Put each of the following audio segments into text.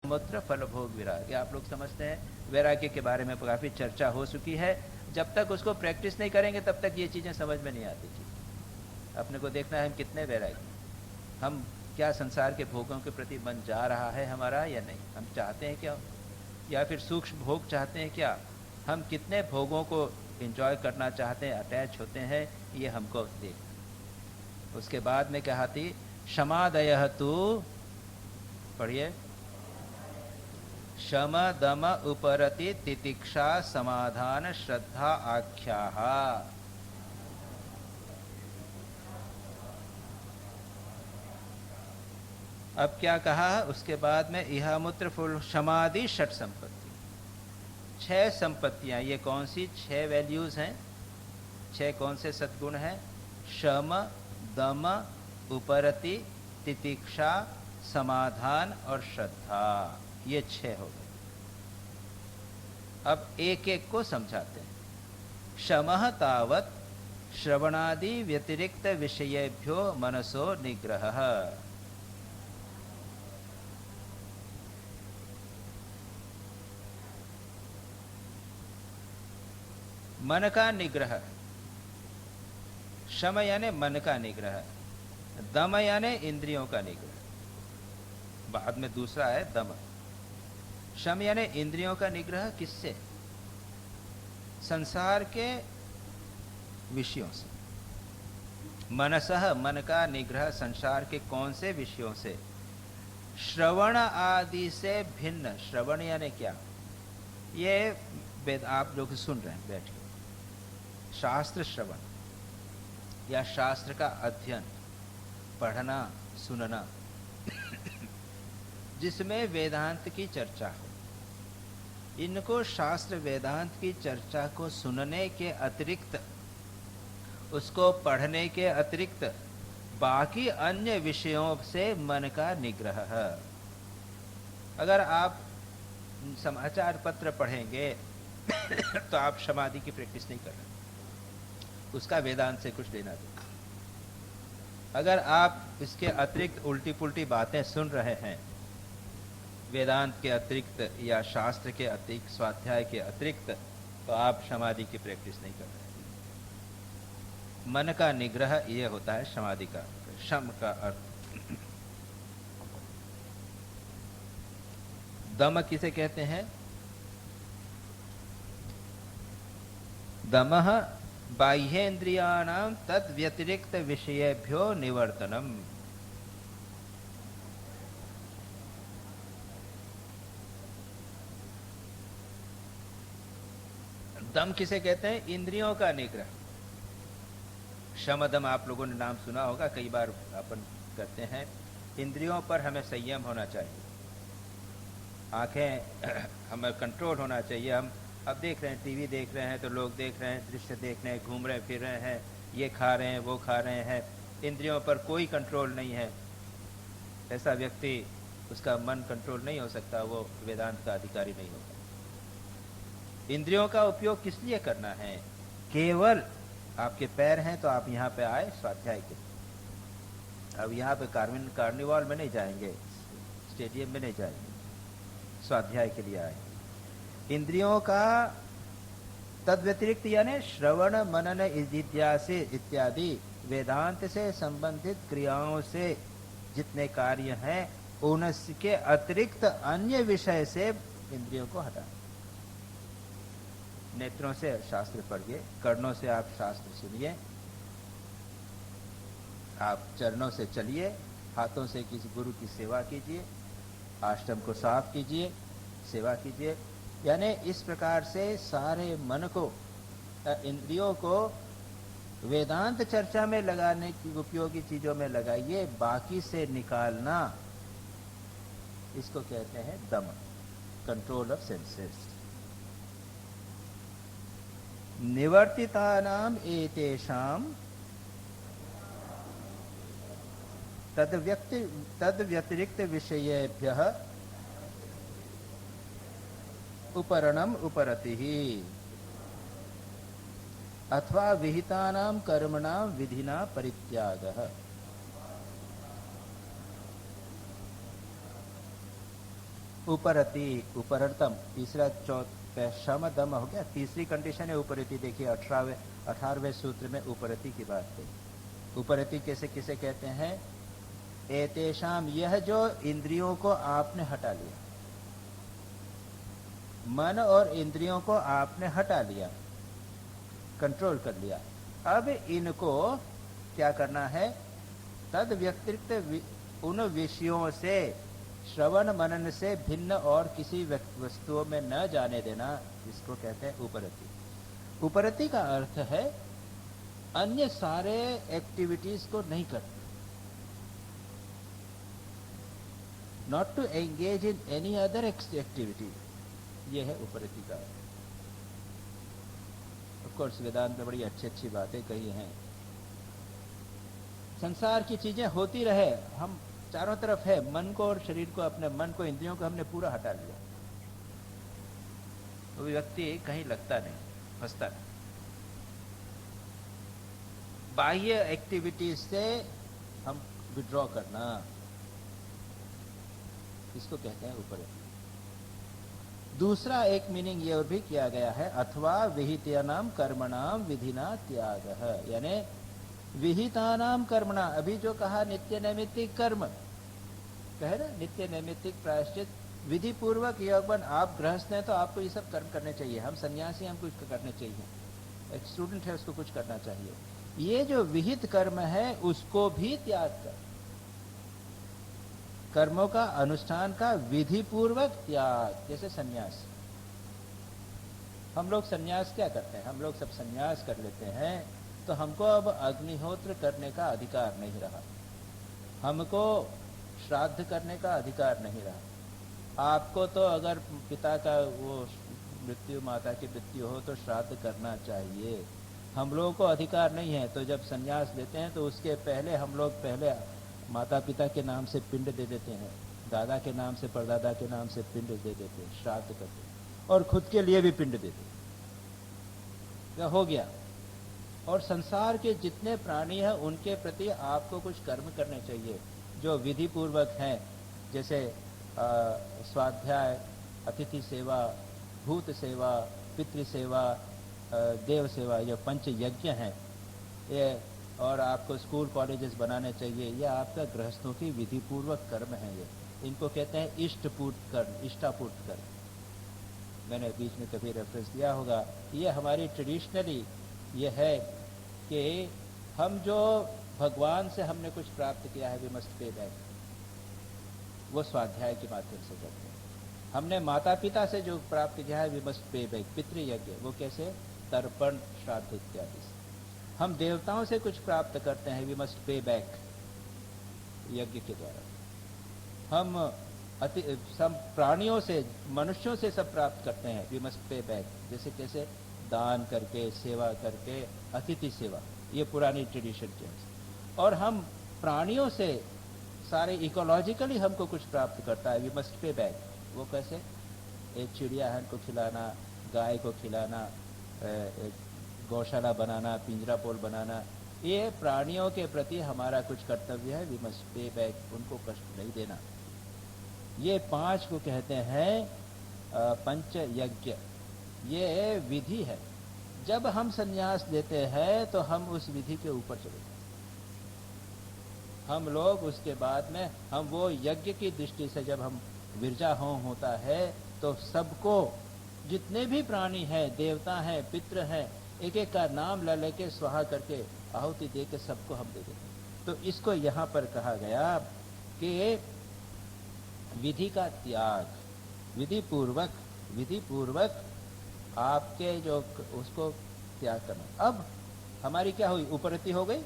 मूत्र फल भोग विराग। आप लोग समझते हैं वैराग्य के बारे में काफी चर्चा हो चुकी है। जब तक उसको प्रैक्टिस नहीं करेंगे तब तक ये चीजें समझ में नहीं आती थी। अपने को देखना है हम कितने वैरागी, हम क्या संसार के भोगों के प्रति मन जा रहा है हमारा या नहीं, हम चाहते हैं क्या, या फिर सूक्ष्म भोग चाहते हैं क्या, हम कितने भोगों को एंजॉय करना चाहते हैं, अटैच होते हैं, ये हमको देख। उसके बाद में कहा थी क्षमादय तू, पढ़िए, शम दम उपरति तितिक्षा समाधान श्रद्धा आख्याः। अब क्या कहा उसके बाद में, इह मूत्र फूल समाधि षट संपत्ति, 6 संपत्तियां। ये कौन सी 6 वैल्यूज हैं, 6 कौन से सद्गुण हैं? शम दम उपरति तितिक्षा समाधान और श्रद्धा, ये 6 हो गए। अब एक एक को समझाते हैं। शमः तावत् श्रवणादि व्यतिरिक्त विषयेभ्यो मनसो निग्रहः। मन का निग्रह, शम यानी मन का निग्रह, दम यानी इंद्रियों का निग्रह, बाद में दूसरा है दम। शम यानी इंद्रियों का निग्रह किससे? संसार के विषयों से। मनसः, मन का निग्रह संसार के कौन से विषयों से? श्रवण आदि से भिन्न। श्रवण यानी क्या? ये वेद आप लोग सुन रहे हैं बैठ के, शास्त्र श्रवण या शास्त्र का अध्ययन, पढ़ना सुनना, जिसमें वेदांत की चर्चा हो, इनको शास्त्र वेदांत की चर्चा को सुनने के अतिरिक्त, उसको पढ़ने के अतिरिक्त बाकी अन्य विषयों से मन का निग्रह है। अगर आप समाचार पत्र पढ़ेंगे तो आप समाधि की प्रैक्टिस नहीं कर रहे, उसका वेदांत से कुछ लेना देना। अगर आप इसके अतिरिक्त उल्टी पुल्टी बातें सुन रहे हैं, वेदांत के अतिरिक्त या शास्त्र के अतिरिक्त, स्वाध्याय के अतिरिक्त, तो आप समाधि की प्रैक्टिस नहीं कर रहे। मन का निग्रह ये होता है समाधि का, शम का अर्थ। दम किसे कहते हैं? दमः बाह्येन्द्रियाणां तद व्यतिरिक्त विषयेभ्यो निवर्तनम। दम किसे कहते हैं? इंद्रियों का निग्रह। शमदम आप लोगों ने नाम सुना होगा, कई बार अपन करते हैं। इंद्रियों पर हमें संयम होना चाहिए, आंखें हमें कंट्रोल होना चाहिए। हम अब देख रहे हैं, टीवी देख रहे हैं तो लोग देख रहे हैं, दृश्य देख रहे हैं, घूम रहे फिर रहे हैं, ये खा रहे हैं, वो खा रहे हैं, इंद्रियों पर कोई कंट्रोल नहीं है। ऐसा व्यक्ति, उसका मन कंट्रोल नहीं हो सकता, वो वेदांत का अधिकारी नहीं होगा। इंद्रियों का उपयोग किस लिए करना है? केवल आपके पैर हैं तो आप यहाँ पे आए स्वाध्याय के, अब यहाँ पे कार्निवाल में नहीं जाएंगे, स्टेडियम में नहीं जाएंगे, स्वाध्याय के लिए आए। इंद्रियों का तद व्यतिरिक्त यानी श्रवण मनन इत्यादि इत्यादि वेदांत से संबंधित क्रियाओं से जितने कार्य हैं, उनके अतिरिक्त अन्य विषय से इंद्रियों को हटाएं। नेत्रों से शास्त्र पढ़िए, कर्णों से आप शास्त्र सुनिए, आप चरणों से चलिए, हाथों से किसी गुरु की सेवा कीजिए, आश्रम को साफ कीजिए, सेवा कीजिए। यानी इस प्रकार से सारे मन को, इंद्रियों को वेदांत चर्चा में लगाने की, उपयोगी चीजों में लगाइए, बाकी से निकालना, इसको कहते हैं दम, कंट्रोल ऑफ सेंसेस। निवर्तितानाम एतेषाम तद व्यतिरिक्त विषयेभ्यः उपरणम उपरति अथवा विहितानां कर्मणां विधिना परित्यागः। उपरति, उपरतम, तीसरा शम दम हो गया। तीसरी कंडीशन है उपरति। देखिए 18वें सूत्र में उपरति की बात है। उपरति कैसे किसे कहते हैं? एतेषाम, यह जो इंद्रियों को आपने हटा लिया, मन और इंद्रियों को आपने हटा लिया, कंट्रोल कर लिया। अब इनको क्या करना है? तद व्यतिरिक्त उन विषयों से, श्रवण मनन से भिन्न और किसी वस्तुओं में न जाने देना, इसको कहते हैं उपरति। उपरति का अर्थ है अन्य सारे एक्टिविटीज को नहीं करना, not to engage in any other activity, यह है उपरति का अर्थ। ऑफ कोर्स वेदांत में बड़ी अच्छी अच्छी बातें कही हैं। संसार की चीजें होती रहे, हम चारों तरफ है, मन को और शरीर को, अपने मन को, इंद्रियों को हमने पूरा हटा लिया, तो व्यक्ति कहीं लगता नहीं, फंसता नहीं। बाह्य एक्टिविटीज से हम विड्रॉ करना, इसको कहते हैं उपरति। दूसरा एक मीनिंग ये और भी किया गया है, अथवा विहितानाम कर्मणाम विधिना त्यागः, यानी विहितानाम कर्मणा, अभी जो कहा नित्य नैमित्तिक कर्म कहे ना, नित्य नैमित्तिक प्रायश्चित विधि पूर्वक यौवन। आप गृहस्थ हैं तो आपको ये सब कर्म करने चाहिए, हम सन्यासी हैं, हमको कुछ करने चाहिए, एक स्टूडेंट है उसको कुछ करना चाहिए। ये जो विहित कर्म है उसको भी त्याग कर, कर्मों का अनुष्ठान का विधि पूर्वक त्याग, जैसे सन्यास। हम लोग सन्यास क्या करते हैं? हम लोग सब सन्यास कर लेते हैं तो हमको अब अग्निहोत्र करने का अधिकार नहीं रहा, हमको श्राद्ध करने का अधिकार नहीं रहा। आपको तो अगर पिता का वो मृत्यु, माता की मृत्यु हो तो श्राद्ध करना चाहिए, हम लोगों को अधिकार नहीं है। तो जब सन्यास लेते हैं तो उसके पहले हम लोग पहले माता पिता के नाम से पिंड दे देते हैं, दादा के नाम से, परदादा के नाम से पिंड दे देते हैं, श्राद्ध करते हैं, और खुद के लिए भी पिंड देते हैं। क्या हो गया? और संसार के जितने प्राणी हैं उनके प्रति आपको कुछ कर्म करने चाहिए जो विधि पूर्वक हैं, जैसे स्वाध्याय, अतिथि सेवा, भूत सेवा, पितृ सेवा, देव सेवा, ये पंच यज्ञ हैं ये, और आपको स्कूल कॉलेजेस बनाने चाहिए, ये आपका गृहस्थों की विधि पूर्वक कर्म है। ये इनको कहते हैं इष्टपूर्त कर्म, इष्टापूर्त कर्म। मैंने बीच में कभी रेफरेंस दिया होगा, ये हमारी ट्रेडिशनली ये है कि हम जो भगवान से हमने कुछ प्राप्त किया है, वी मस्ट पे बैक, वो स्वाध्याय के माध्यम से करते हैं। हमने माता पिता से जो प्राप्त किया है, वी मस्ट पे बैक, पितृयज्ञ, वो कैसे? तर्पण, श्राद्ध इत्यादि से। हम देवताओं से कुछ प्राप्त करते हैं, वी मस्ट पे बैक, यज्ञ के द्वारा। हम सब प्राणियों से, मनुष्यों से सब प्राप्त करते हैं, वी मस्ट पे बैक, जैसे कैसे? दान करके, सेवा करके, अतिथि सेवा, ये पुरानी ट्रेडिशन के। और हम प्राणियों से सारे इकोलॉजिकली हमको कुछ प्राप्त करता है, वी मस्ट पे बैक, वो कैसे? एक चिड़िया को खिलाना, गाय को खिलाना, गौशाला बनाना, पिंजरा पोल बनाना, ये प्राणियों के प्रति हमारा कुछ कर्तव्य है, वी मस्ट पे बैक, उनको कष्ट नहीं देना। ये 5 को कहते हैं पंच यज्ञ, ये विधि है। जब हम संन्यास लेते हैं तो हम उस विधि के ऊपर चले जाते हैं, हम लोग उसके बाद में हम वो यज्ञ की दृष्टि से, जब हम विरजा होता है तो सबको, जितने भी प्राणी हैं, देवता हैं, पितृ हैं, एक एक का नाम ला लेके स्वाहा करके आहुति दे के सबको हम दे देते हैं। तो इसको यहाँ पर कहा गया कि विधि का त्याग, विधि पूर्वक आपके जो उसको त्याग करना। अब हमारी क्या हुई? उपरति हो गई,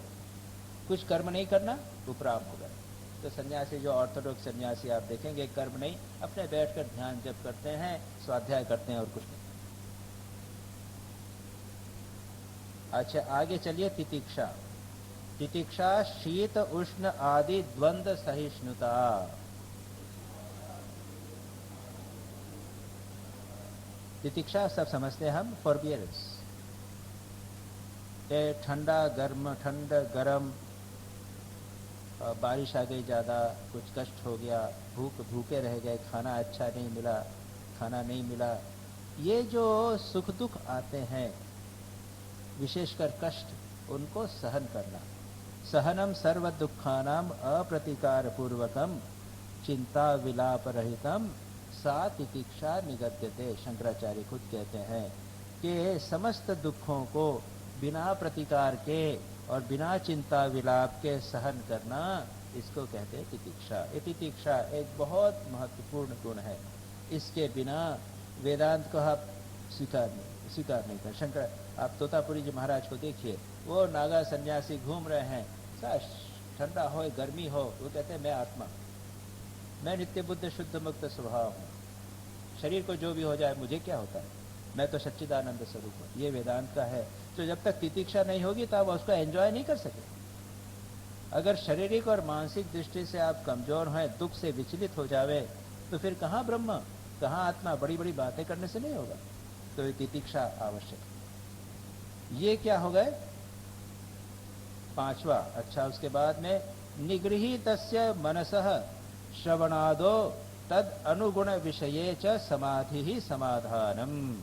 कुछ कर्म नहीं करना, उपराम हो गया। तो सन्यासी, जो ऑर्थोडॉक्स सन्यासी आप देखेंगे, कर्म नहीं, अपने बैठकर ध्यान जप करते हैं, स्वाध्याय करते हैं और कुछ नहीं। अच्छा, आगे चलिए। तितिक्षा, तितिक्षा शीत उष्ण आदि द्वंद्व सहिष्णुता। तितिक्षा सब समझते हैं हम, फॉरबियरेंस, ठंडा गर्म, ठंड गरम, बारिश आ गई ज़्यादा, कुछ कष्ट हो गया, भूखे रह गए, खाना अच्छा नहीं मिला, खाना नहीं मिला, ये जो सुख दुख आते हैं, विशेषकर कष्ट, उनको सहन करना। सहनम सर्व दुखानाम अप्रतिकार पूर्वकम चिंता विलाप रहितम सा तितिक्षा निगद्यते। शंकराचार्य खुद कहते हैं कि समस्त दुखों को बिना प्रतिकार के और बिना चिंता विलाप के सहन करना, इसको कहते हैं तितिक्षा। ये तितिक्षा एक बहुत महत्वपूर्ण गुण है, इसके बिना वेदांत को आप स्वीकार नहीं कर। शंकर, आप तोतापुरी जी महाराज को देखिए, वो नागा सन्यासी घूम रहे हैं, ठंडा हो गर्मी हो, वो कहते हैं मैं आत्मा, मैं नित्य बुद्ध शुद्ध मुक्त स्वभाव हूँ, शरीर को जो भी हो जाए मुझे क्या होता है, मैं तो सच्चिदानंद स्वरूप हूँ। ये वेदांत का है। तो जब तक तितिक्षा नहीं होगी तो आप उसको एंजॉय नहीं कर सके। अगर शारीरिक और मानसिक दृष्टि से आप कमजोर हैं, दुख से विचलित हो जावे, तो फिर कहाँ ब्रह्म, कहाँ आत्मा? बड़ी बड़ी बातें करने से नहीं होगा। तो ये तितिक्षा आवश्यक है। ये क्या हो गए? पांचवा। अच्छा, उसके बाद में निगृहीतस्य मनसः श्रवणादो तद अनुगुण विषये च समाधि ही समाधानम।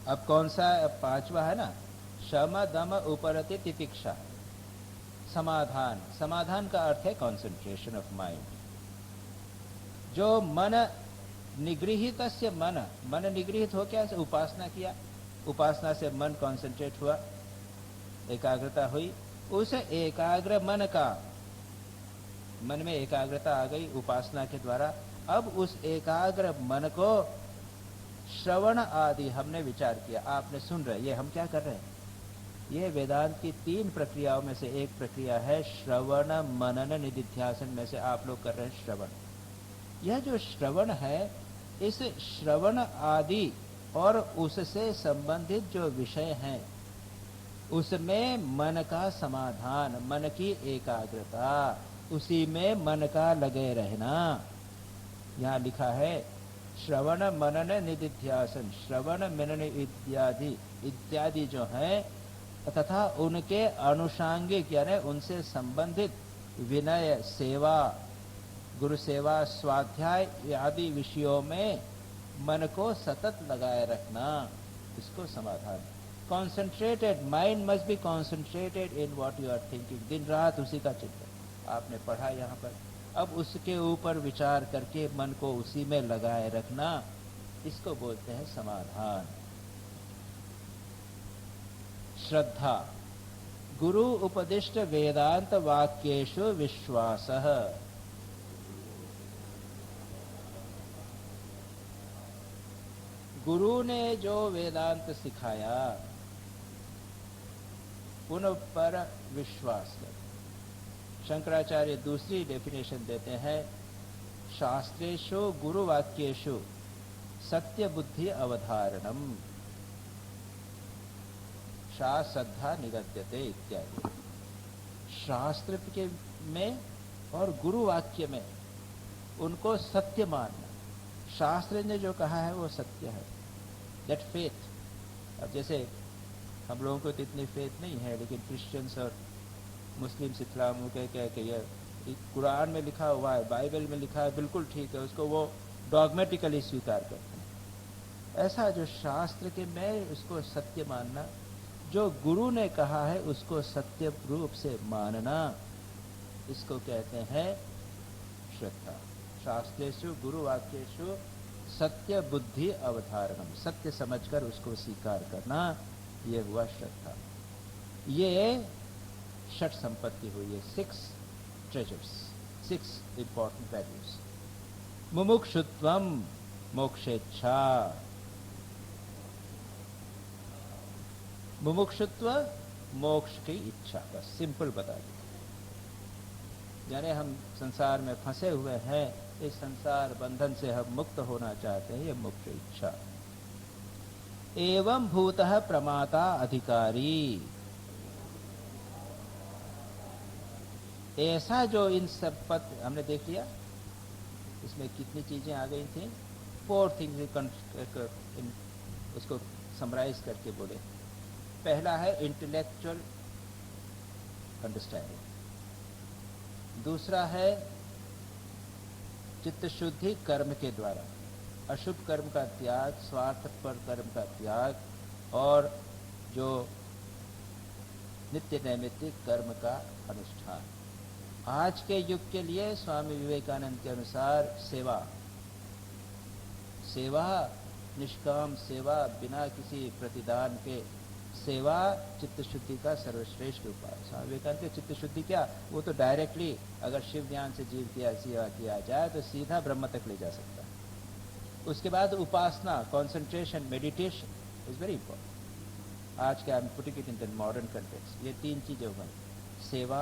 अब कौन सा? पांचवा है ना, शम दम उपरति तितिक्षा। समाधान, समाधान का अर्थ है कॉन्सेंट्रेशन ऑफ माइंड। जो मन निगृहित से मन निगृहित हो, क्या उपासना किया, उपासना से मन कॉन्सेंट्रेट हुआ, एकाग्रता हुई, उस एकाग्र मन का, मन में एकाग्रता आ गई उपासना के द्वारा। अब उस एकाग्र मन को श्रवण आदि हमने विचार किया, आपने सुन रहे, ये हम क्या कर रहे हैं? ये वेदांत की 3 प्रक्रियाओं में से एक प्रक्रिया है श्रवण मनन निधिध्यासन में से आप लोग कर रहे हैं श्रवण। यह जो श्रवण है, इस श्रवण आदि और उससे संबंधित जो विषय हैं, उसमें मन का समाधान, मन की एकाग्रता, उसी में मन का लगे रहना। यहाँ लिखा है श्रवण मनन निधिध्यासन, श्रवण मनन इत्यादि जो है, तथा उनके अनुषांगिक यानी उनसे संबंधित विनय, सेवा, गुरु सेवा, स्वाध्याय आदि विषयों में मन को सतत लगाए रखना, इसको समाधान। Concentrated mind must be concentrated in what you are thinking, दिन रात उसी का चिंतन आपने पढ़ा यहाँ पर। अब उसके ऊपर विचार करके मन को उसी में लगाए रखना, इसको बोलते हैं समाधान। श्रद्धा, गुरु उपदिष्ट वेदांत वाक्येषु विश्वासः। गुरु ने जो वेदांत सिखाया उन पर विश्वास कर। शंकराचार्य दूसरी डेफिनेशन देते हैं, शास्त्रेषु गुरुवाक्येषु सत्य बुद्धि अवधारणम श्रद्धा निगद्यते इत्यादि। शास्त्र के में और गुरु वाक्य में उनको सत्य मानना, शास्त्र ने जो कहा है वो सत्य है, दैट फेथ। अब जैसे हम लोगों को तो इतनी फेथ नहीं है, लेकिन क्रिश्चियंस और मुस्लिम्स, इस्लाम के ये कुरान में लिखा हुआ है, बाइबल में लिखा है, बिल्कुल ठीक है, उसको वो डॉगमेटिकली स्वीकार करते हैं। ऐसा जो शास्त्र के में उसको सत्य मानना, जो गुरु ने कहा है उसको सत्य रूप से मानना, इसको कहते हैं श्रद्धा। शास्त्रेषु गुरुवाक्येषु सत्य बुद्धि अवधारणम, सत्य समझकर उसको स्वीकार करना, ये हुआ श्रद्धा। ये षट संपत्ति हुई है, 6 ट्रेजर्स, 6 इंपॉर्टेंट वैल्यूज। मुमुक्षुत्वम, मोक्षेच्छा। मुमुक्षुत्व मोक्ष की इच्छा, बस सिंपल बता दी। यानी हम संसार में फंसे हुए हैं, इस संसार बंधन से हम मुक्त होना चाहते हैं, ये मुक्त इच्छा। एवं भूतः प्रमाता अधिकारी, ऐसा जो इन सब पद हमने देख लिया, इसमें कितनी चीजें आ गई थी, 4 थिंग्स उसको समराइज करके बोले। पहला है इंटेलेक्चुअल अंडरस्टैंडिंग, दूसरा है चित्त शुद्धि कर्म के द्वारा, अशुभ कर्म का त्याग, स्वार्थपर कर्म का त्याग और जो नित्य नैमित्तिक कर्म का अनुष्ठान। आज के युग के लिए स्वामी विवेकानंद के अनुसार सेवा, सेवा, निष्काम सेवा, बिना किसी प्रतिदान के सेवा चित्त शुद्धि का सर्वश्रेष्ठ उपाय। स्वामी विवेकानंद के चित्त शुद्धि क्या, वो तो डायरेक्टली अगर शिव ज्ञान से जीव की सेवा किया जाए तो सीधा ब्रह्म तक ले जा सकता है। उसके बाद उपासना, concentration, meditation is very important. आज के I am putting it in the modern context, ये तीन चीजें हो गई, सेवा,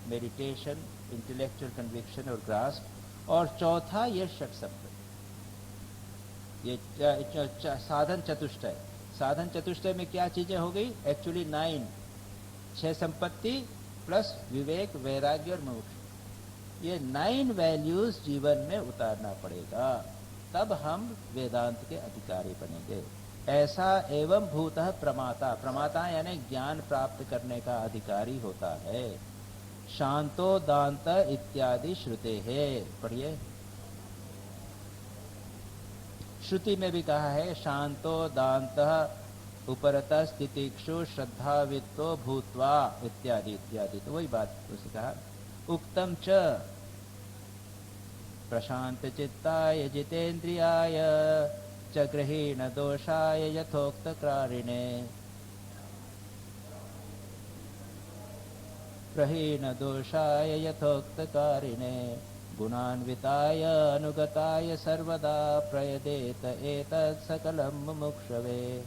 मेडिटेशन, इंटेलेक्चुअल कन्विक्शन और ग्रास्प, और चौथा ये षट संपत्ति, ये साधन चतुष्टय। साधन चतुष्टय में क्या चीजें हो गई, एक्चुअली 9, 6 संपत्ति प्लस विवेक, वैराग्य और मोक्ष। ये 9 वैल्यूज जीवन में उतारना पड़ेगा, तब हम वेदांत के अधिकारी बनेंगे। ऐसा एवं भूतः प्रमाता, प्रमाता यानी ज्ञान प्राप्त करने का अधिकारी होता है। शांतो दांत इत्यादि श्रुते है, पढ़िए। श्रुति में भी कहा है शांतो दांत उपरत स्थितिक्षु श्रद्धावित्तो भूत्वा इत्यादि इत्यादि, तो वही बात उसे कहा। उक्तम च प्रशांत चित्ताय जितेन्द्रियाय च गृहीण दोषाय यथोक्त कारिणे, गृहीण दोषाय यथोक्त कारिणे, गुणान्विताय अनुगताय सर्वदा प्रयदेत एतत् सकलं मुमुक्षवे।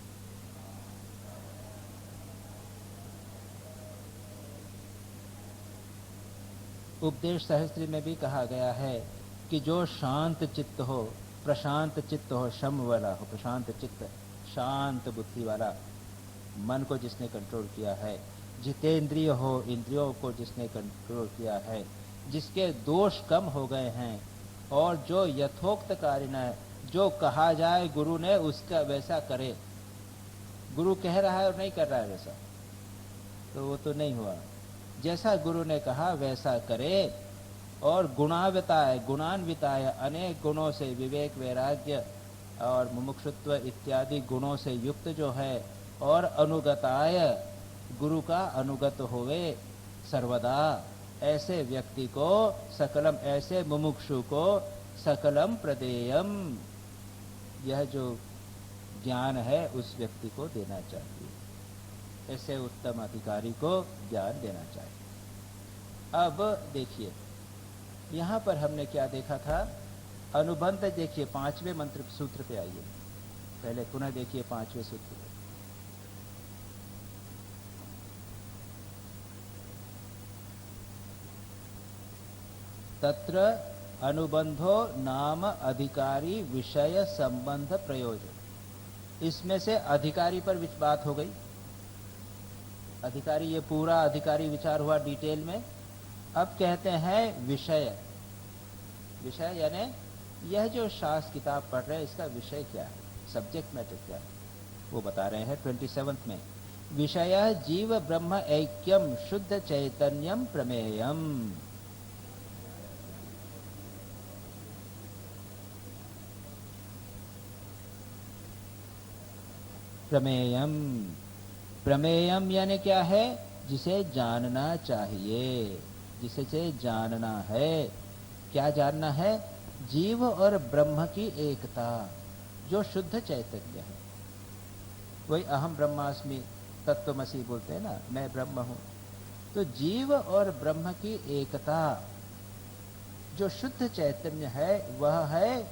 उपदेश सहस्त्री में भी कहा गया है कि जो शांत चित्त हो, प्रशांत चित्त हो, शम वाला हो, प्रशांत चित्त, शांत बुद्धि वाला मन को जिसने कंट्रोल किया है, जितेंद्रिय हो, इंद्रियों को जिसने कंट्रोल किया है, जिसके दोष कम हो गए हैं, और जो यथोक्त कारिण है, जो कहा जाए गुरु ने उसका वैसा करे। गुरु कह रहा है और नहीं कर रहा है वैसा, तो वो तो नहीं हुआ। जैसा गुरु ने कहा वैसा करे, और गुणान्विताय, गुणान्विताय अनेक गुणों से, विवेक, वैराग्य और मुमुक्षुत्व इत्यादि गुणों से युक्त जो है, और अनुगताय, गुरु का अनुगत होवे सर्वदा, ऐसे व्यक्ति को सकलम, ऐसे मुमुक्षु को सकलम प्रदेयम, यह जो ज्ञान है उस व्यक्ति को देना चाहिए, ऐसे उत्तम अधिकारी को ज्ञान देना चाहिए। अब देखिए यहां पर हमने क्या देखा था, अनुबंध। देखिए 5वें मंत्र सूत्र पे आइए, पहले पुनः देखिए 5वें सूत्र पे। तत्र अनुबंधो नाम अधिकारी विषय संबंध प्रयोजन, इसमें से अधिकारी पर बात हो गई। अधिकारी, ये पूरा अधिकारी विचार हुआ डिटेल में। अब कहते हैं विषय, विषय यानी यह जो शास्त्र किताब पढ़ रहे हैं इसका विषय क्या है, सब्जेक्ट मैटर क्या है, वो बता रहे हैं 27 में। विषय जीव ब्रह्म ऐक्यम शुद्ध चैतन्यम प्रमेयम। प्रमेयम, प्रमेयम यानी क्या है, जिसे जानना चाहिए, जिसे जानना है। क्या जानना है, जीव और ब्रह्म की एकता, जो शुद्ध चैतन्य है। वही अहम ब्रह्मास्मि तत्वमसि बोलते हैं ना, मैं ब्रह्म हूं। तो जीव और ब्रह्म की एकता, जो शुद्ध चैतन्य है वह है,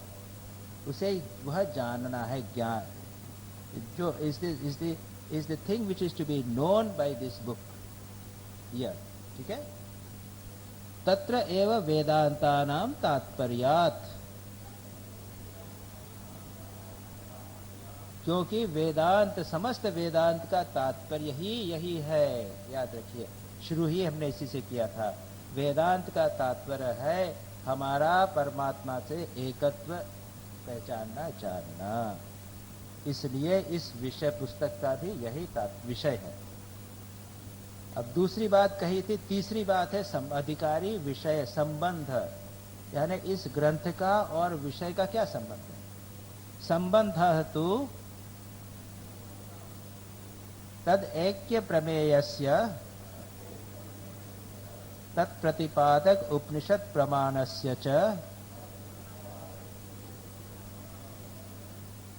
उसे वह जानना है। ज्ञान जो is the thing which is to be known by this book here, ठीक है। तत्र एव वेदांतानाम तात्पर्यात्, क्योंकि वेदांत, समस्त वेदांत का तात्पर्य ही यही है। याद रखिए, शुरू ही हमने इसी से किया था। वेदांत का तात्पर्य है हमारा परमात्मा से एकत्व पहचानना, जानना। इसलिए इस विषय पुस्तक का भी यही विषय है। अब दूसरी बात कही थी, तीसरी बात है अधिकारी विषय संबंध, यानी इस ग्रंथ का और विषय का क्या संबंध है। संबंध तो तद ऐक्य प्रमेयस्य तत्प्रतिपादक उपनिषद प्रमाणस्य च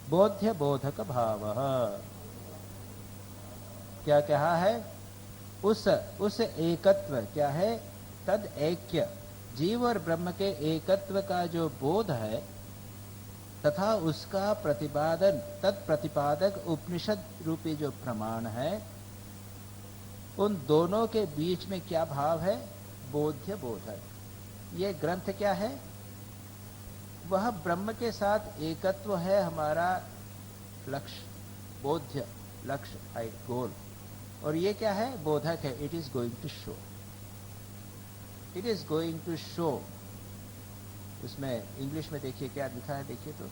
बोध्य बोधक भाव। क्या कहा है, उस एकत्व, क्या है, तद ऐक्य, जीव और ब्रह्म के एकत्व का जो बोध है तथा उसका प्रतिपादन, तत्प्रतिपादक उपनिषद रूपी जो प्रमाण है, उन दोनों के बीच में क्या भाव है, बोध्य बोधक। ये ग्रंथ क्या है, वह ब्रह्म के साथ एकत्व है हमारा लक्ष्य, बोध्य लक्ष्य, गोल। और ये क्या है, बोधक है, it is going to show, it is going to show. उसमें इंग्लिश में देखिए क्या लिखा है, देखिए तो,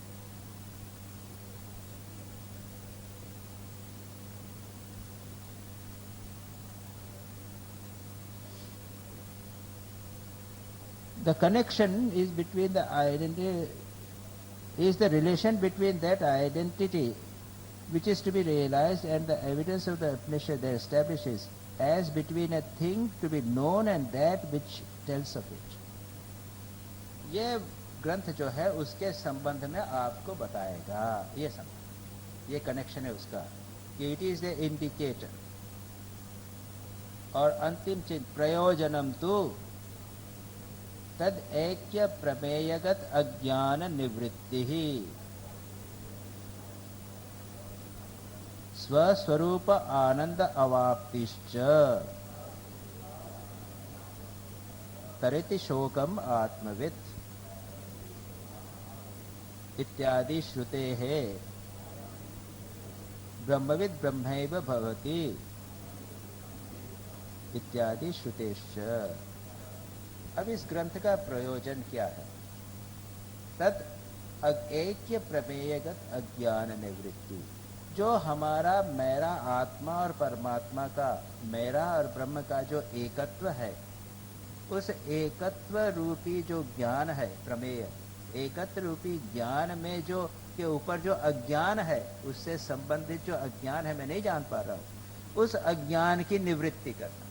the connection is between the identity, is the relation between that identity which is to be realized and the evidence of the Upanishad that establishes as between a thing to be known and that which tells of it. ये ग्रंथ जो है उसके संबंध में आपको बताएगा, ये संबंध, ये कनेक्शन है उसका, कि इट इज द इंडिकेटर। और अंतिम चीज प्रयोजनम तो तद ऐक्य प्रमेयगत अज्ञान निवृत्ति ही स्वस्वरूप आनंद अवाप्तिश्च तरेति शोकम आत्मवित् इत्यादि श्रुते है ब्रह्मविद् ब्रह्मैव भवति इत्यादि श्रुतेश्च। अब इस ग्रंथ का प्रयोजन क्या है, तत् ऐक्य प्रमेयगत अज्ञान निवृत्ति, जो हमारा मेरा आत्मा और परमात्मा का, मेरा और ब्रह्म का जो एकत्व है, उस एकत्व रूपी जो ज्ञान है, प्रमेय एकत्व रूपी ज्ञान में जो के ऊपर जो अज्ञान है, उससे संबंधित जो अज्ञान है, मैं नहीं जान पा रहा हूं, उस अज्ञान की निवृत्ति करना।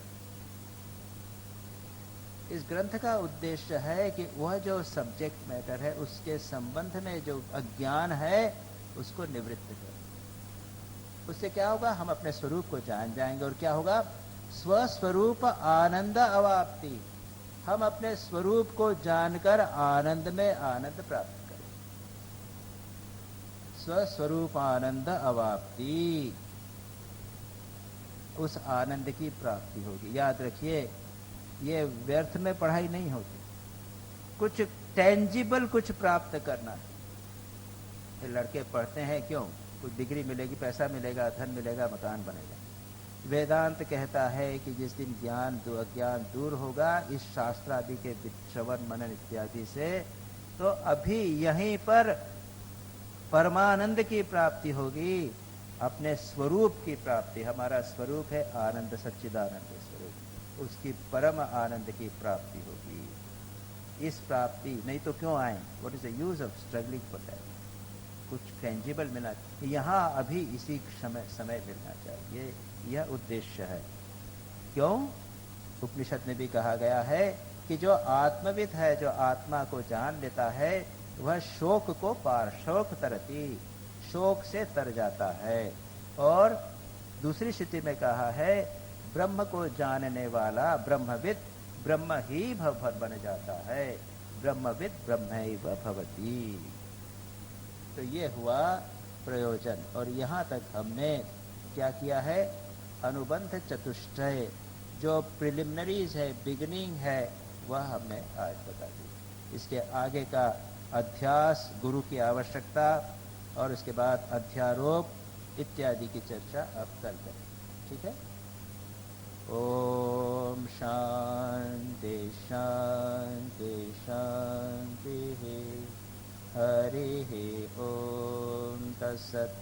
इस ग्रंथ का उद्देश्य है कि वह जो सब्जेक्ट मैटर है उसके संबंध में जो अज्ञान है उसको निवृत्त करें। उससे क्या होगा, हम अपने स्वरूप को जान जाएंगे। और क्या होगा, स्वस्वरूप आनंद अवाप्ति, हम अपने स्वरूप को जानकर आनंद में आनंद प्राप्त करें। स्वस्वरूप आनंद अवाप्ति, उस आनंद की प्राप्ति होगी। याद रखिए, ये व्यर्थ में पढ़ाई नहीं होती, कुछ टेंजिबल कुछ प्राप्त करना है। ये लड़के पढ़ते हैं क्यों, कुछ डिग्री मिलेगी, पैसा मिलेगा, धन मिलेगा, मकान बनेगा। वेदांत कहता है कि जिस दिन अज्ञान दूर होगा इस शास्त्र आदि के श्रवण मनन इत्यादि से, तो अभी यहीं पर परमानंद की प्राप्ति होगी, अपने स्वरूप की प्राप्ति। हमारा स्वरूप है आनंद, सच्चिदानंद स्वरूप, उसकी परम आनंद की प्राप्ति होगी। इस प्राप्ति, नहीं तो क्यों आए, what is the use of struggling for that. कुछ टेंजिबल मिलना, यहाँ अभी इसी समय मिलना चाहिए, यह उद्देश्य है। क्यों, उपनिषद में भी कहा गया है कि जो आत्मविद है, जो आत्मा को जान लेता है, वह शोक को पार, शोक तरती, शोक से तर जाता है। और दूसरी स्थिति में कहा है, ब्रह्म को जानने वाला ब्रह्मविद ब्रह्म ही बन जाता है, ब्रह्मविद ब्रह्मैव भवति। तो ये हुआ प्रयोजन। और यहाँ तक हमने क्या किया है, अनुबंध चतुष्टय, जो प्रिलिमिनरीज है, बिगिनिंग है, वह हमने आज बता दी। इसके आगे का अध्यास, गुरु की आवश्यकता, और उसके बाद अध्यारोप इत्यादि की चर्चा अब कल करें, ठीक है। ओम शांति शांति शांति। हरि ओम तत्सत्।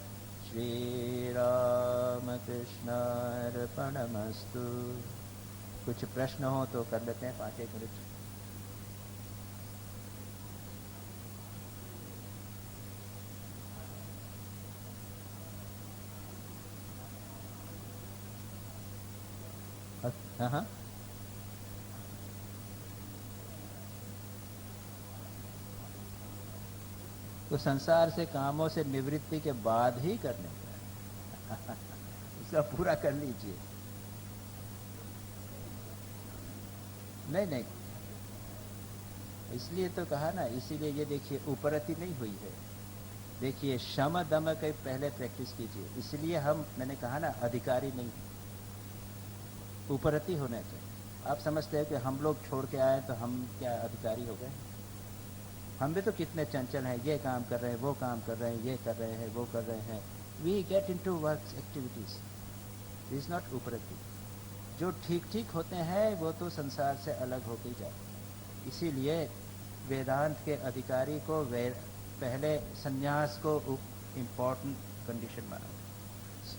श्री राम कृष्णार्पणमस्तु। कुछ प्रश्न हो तो कर लेते हैं 5-1 मिनट। हाँ हाँ, तो संसार से कामों से निवृत्ति के बाद ही करने का उसका पूरा कर लीजिए। नहीं नहीं, इसलिए तो कहा ना, इसीलिए ये देखिए उपरति नहीं हुई है। देखिए शम दम के पहले प्रैक्टिस कीजिए, इसलिए मैंने कहा ना अधिकारी नहीं, उपरति होना चाहिए। आप समझते हैं कि हम लोग छोड़ के आए तो हम क्या अधिकारी हो गए? हम भी तो कितने चंचल हैं, ये काम कर रहे हैं, वो काम कर रहे हैं, ये कर रहे हैं, वो कर रहे हैं। We get into work activities, is not उपरति। जो ठीक ठीक होते हैं वो तो संसार से अलग होके जाते हैं। इसीलिए वेदांत के अधिकारी को पहले संन्यास को इम्पोर्टेंट कंडीशन माना।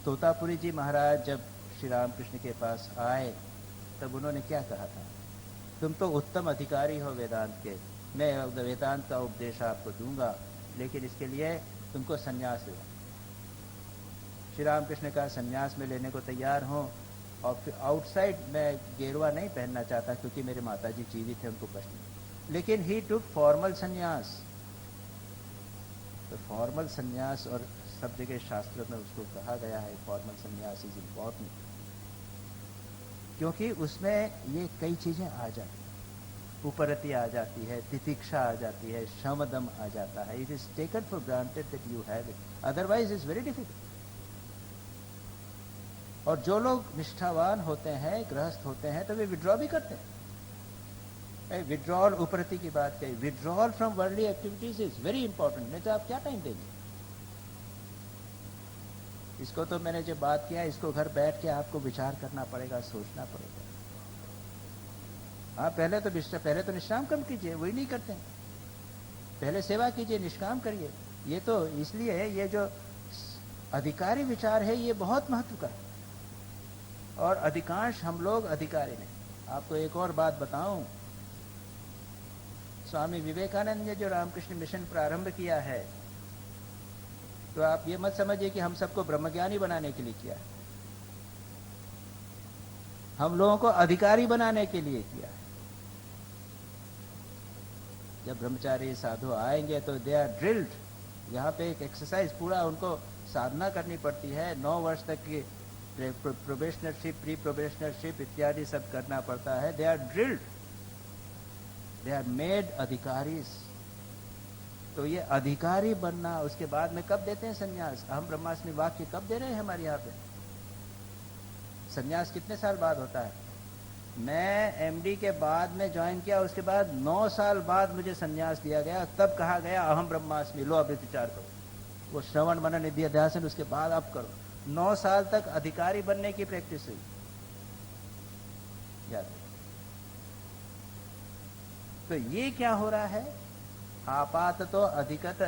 तोतापुरी जी महाराज जब श्री रामकृष्ण के पास आए तब उन्होंने क्या कहा था? तुम तो उत्तम अधिकारी हो वेदांत के, मैं वेदांत का उपदेश आपको दूंगा, लेकिन इसके लिए तुमको संन्यास लेना। श्री रामकृष्ण का संन्यास में लेने को तैयार हूँ, और फिर आउटसाइड मैं गेरुआ नहीं पहनना चाहता क्योंकि मेरे माताजी जीवित है, उनको कष्ट नहीं। लेकिन ही टुक फॉर्मल संन्यास। तो फॉर्मल संन्यास, और सब जगह शास्त्र में उसको कहा गया है फॉर्मल संन्यास इज इम्पॉर्टेंट, क्योंकि उसमें ये कई चीजें आ जाती हैं। उपरति आ जाती है, तितिक्षा आ जाती है, शमदम आ जाता है। It is taken for granted that you have it, otherwise is very difficult. और जो लोग निष्ठावान होते हैं, गृहस्थ होते हैं, तो वे विड्रॉ भी करते हैं। विड्रॉल, उपरति की बात कही, withdrawal from worldly activities is very important. नहीं तो आप क्या टाइम देंगे? इसको तो मैंने जो बात किया, इसको घर बैठ के आपको विचार करना पड़ेगा, सोचना पड़ेगा। हाँ, पहले तो निष्काम कर्म कीजिए, वही नहीं करते हैं। पहले सेवा कीजिए, निष्काम करिए। ये तो इसलिए ये जो अधिकारी विचार है ये बहुत महत्व का है, और अधिकांश हम लोग अधिकारी नहीं। आपको एक और बात बताऊं, स्वामी विवेकानंद ने जो रामकृष्ण मिशन प्रारंभ किया है, तो आप ये मत समझिए कि हम सबको ब्रह्मज्ञानी बनाने के लिए किया है। हम लोगों को अधिकारी बनाने के लिए किया है। जब ब्रह्मचारी साधु आएंगे तो दे आर ड्रिल्ड। यहाँ पे एक एक्सरसाइज पूरा उनको साधना करनी पड़ती है। 9 वर्ष तक की प्रोबेशनरशिप, प्री प्रोबेशनरशिप इत्यादि सब करना पड़ता है। They are drilled, they are made अधिकारी। तो ये अधिकारी बनना, उसके बाद में कब देते हैं संन्यास? अहम ब्रह्मास्मि वाक्य कब दे रहे हैं हमारे यहाँ पे? संन्यास कितने साल बाद होता है? मैं एमडी के बाद में ज्वाइन किया, उसके बाद 9 साल बाद मुझे संन्यास दिया गया। तब कहा गया अहम ब्रह्मास्मि, लो अब विचार करो। वो श्रवण मनन निधि अध्यासन, उसके बाद आप करो। 9 साल तक अधिकारी बनने की प्रैक्टिस हुई। याद। तो ये क्या हो रहा है? आपात तो अधिकत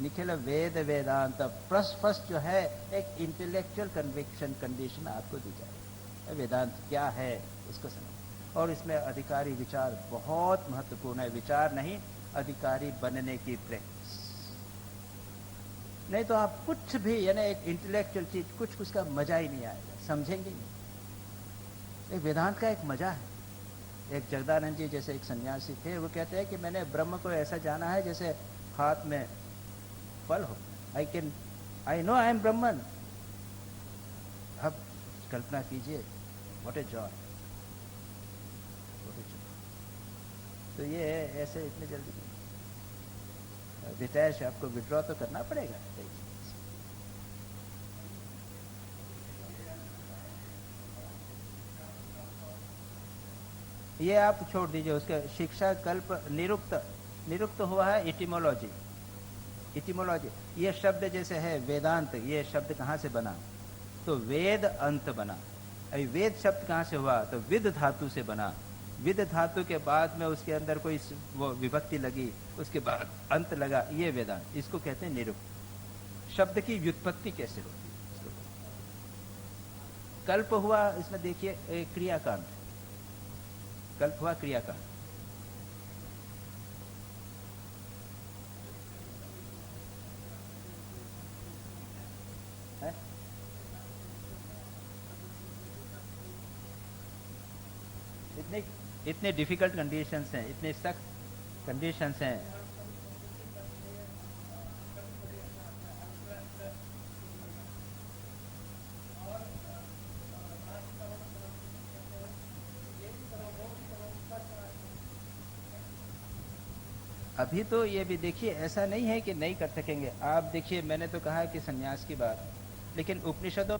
निखिल वेद वेदांत। फर्स्ट जो है एक इंटेलेक्चुअल कन्विक्शन कंडीशन आपको दी जाए, वेदांत क्या है उसको समझ। और इसमें अधिकारी विचार बहुत महत्वपूर्ण है। विचार नहीं, अधिकारी बनने की प्रैक्टिस। नहीं तो आप कुछ भी, यानी एक इंटेलेक्चुअल चीज, कुछ उसका मजा ही नहीं आएगा, समझेंगे नहीं। एक वेदांत का एक मजा है। एक जगदानंद जी जैसे एक सन्यासी थे, वो कहते हैं कि मैंने ब्रह्म को ऐसा जाना है जैसे हाथ में फल हो। आई नो आई एम ब्रह्मन। अब कल्पना कीजिए, व्हाट ए जॉय। तो ये ऐसे इतने जल्दी डिटैच, आपको विड्रॉ तो करना पड़ेगा। ये आप छोड़ दीजिए, उसका शिक्षा कल्प निरुक्त हुआ है। इटिमोलॉजी ये शब्द जैसे है वेदांत, ये शब्द कहाँ से बना? तो वेद अंत बना। अभी वेद शब्द कहाँ से हुआ? तो विद धातु से बना। विद धातु के बाद में उसके अंदर कोई वो विभक्ति लगी, उसके बाद अंत लगा, ये वेदांत। इसको कहते हैं निरुक्त। शब्द की व्युत्पत्ति कैसे होती है इसको। कल्प हुआ, इसमें देखिए क्रियाकांड, कल्प हुआ क्रियाकांड। है? इतने इतने डिफिकल्ट कंडीशंस हैं, इतने सख्त कंडीशंस हैं। अभी तो ये भी देखिए, ऐसा नहीं है कि नहीं कर सकेंगे। आप देखिए, मैंने तो कहा कि संन्यास की बात, लेकिन उपनिषदों